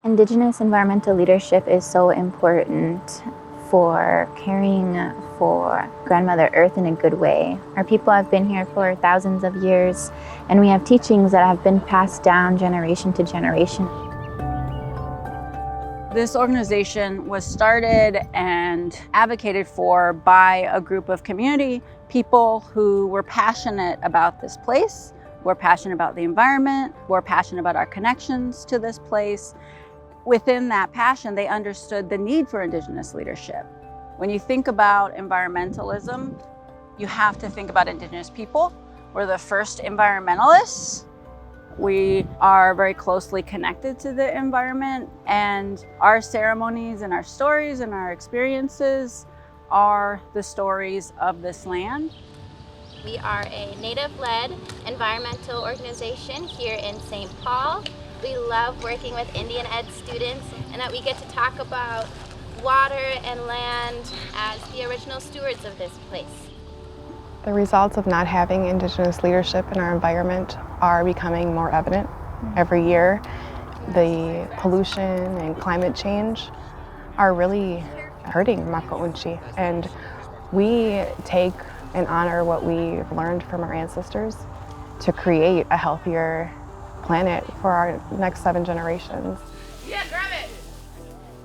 Indigenous environmental leadership is so important for caring for Grandmother Earth in a good way. Our people have been here for thousands of years, and we have teachings that have been passed down generation to generation. This organization was started and advocated for by a group of community people who were passionate about this place, were passionate about the environment, were passionate about our connections to this place. Within that passion, they understood the need for Indigenous leadership. When you think about environmentalism, you have to think about Indigenous people. We're the first environmentalists. We are very closely connected to the environment, and our ceremonies and our stories and our experiences are the stories of this land. We are a Native-led environmental organization here in St. Paul. We love working with Indian Ed students and that we get to talk about water and land as the original stewards of this place. The results of not having Indigenous leadership in our environment are becoming more evident every year. The pollution and climate change are really hurting Maka'unchi, and we take and honor what we've learned from our ancestors to create a healthier planet for our next 7 generations. Yeah, grab it!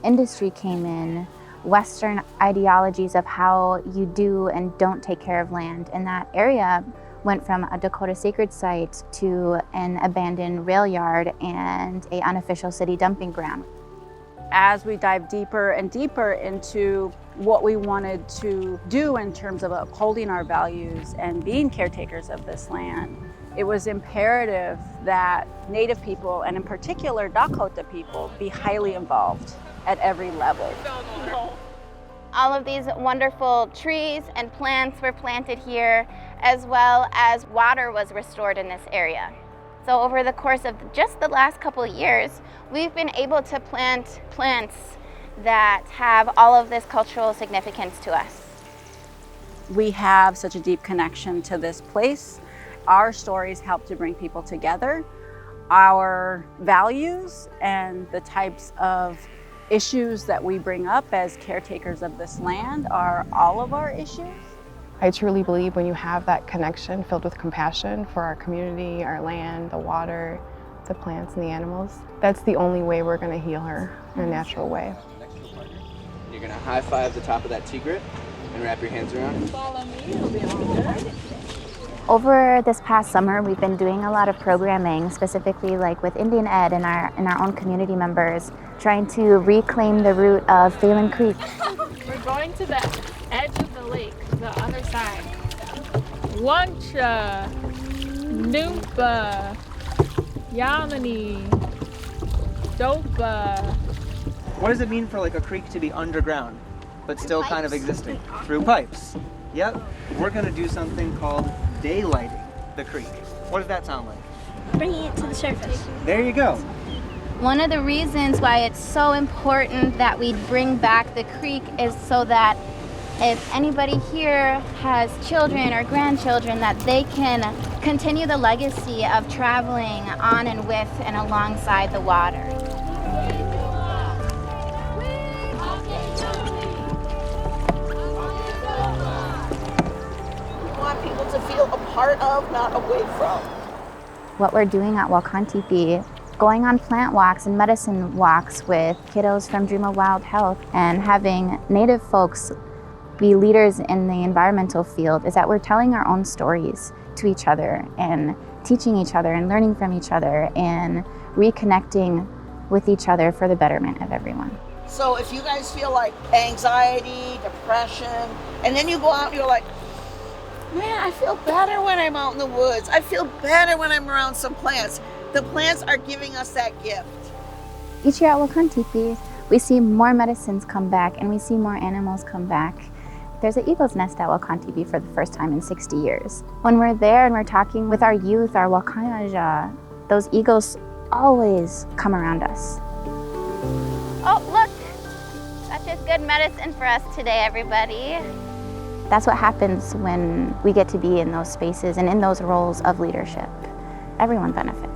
Industry came in, Western ideologies of how you do and don't take care of land, and that area went from a Dakota sacred site to an abandoned rail yard and an unofficial city dumping ground. As we dive deeper and deeper into what we wanted to do in terms of upholding our values and being caretakers of this land, it was imperative that Native people, and in particular Dakota people, be highly involved at every level. All of these wonderful trees and plants were planted here, as well as water was restored in this area. So over the course of just the last couple of years, we've been able to plant plants that have all of this cultural significance to us. We have such a deep connection to this place. Our stories help to bring people together. Our values and the types of issues that we bring up as caretakers of this land are all of our issues. I truly believe when you have that connection filled with compassion for our community, our land, the water, the plants and the animals, that's the only way we're going to heal her in a natural way. You're going to high five the top of that T-grip and wrap your hands around. Follow me, it'll be all good. Over this past summer, we've been doing a lot of programming, specifically like with Indian Ed and our own community members, trying to reclaim the root of Phelan Creek. We're going to the edge of the lake, the other side. Wancha, Noompa, Yamani, Dopa. What does it mean for like a creek to be underground, but still kind of existing? Through pipes. Yep. We're going to do something called daylighting the creek. What does that sound like? Bringing it to the surface. There you go. One of the reasons why it's so important that we bring back the creek is so that if anybody here has children or grandchildren, that they can continue the legacy of traveling on and with and alongside the water. We want people to feel a part of, not away from. What we're doing at Wakantipi, going on plant walks and medicine walks with kiddos from Dream of Wild Health and having Native folks be leaders in the environmental field, is that we're telling our own stories to each other and teaching each other and learning from each other and reconnecting with each other for the betterment of everyone. So if you guys feel like anxiety, depression, and then you go out and you're like, man, I feel better when I'm out in the woods. I feel better when I'm around some plants. The plants are giving us that gift. Each year at Wakantipi, we see more medicines come back and we see more animals come back. There's an eagle's nest at Wakantipi for the first time in 60 years. When we're there and we're talking with our youth, our Wakayaja, those eagles always come around us. Oh, look! Such is good medicine for us today, everybody. That's what happens when we get to be in those spaces and in those roles of leadership. Everyone benefits.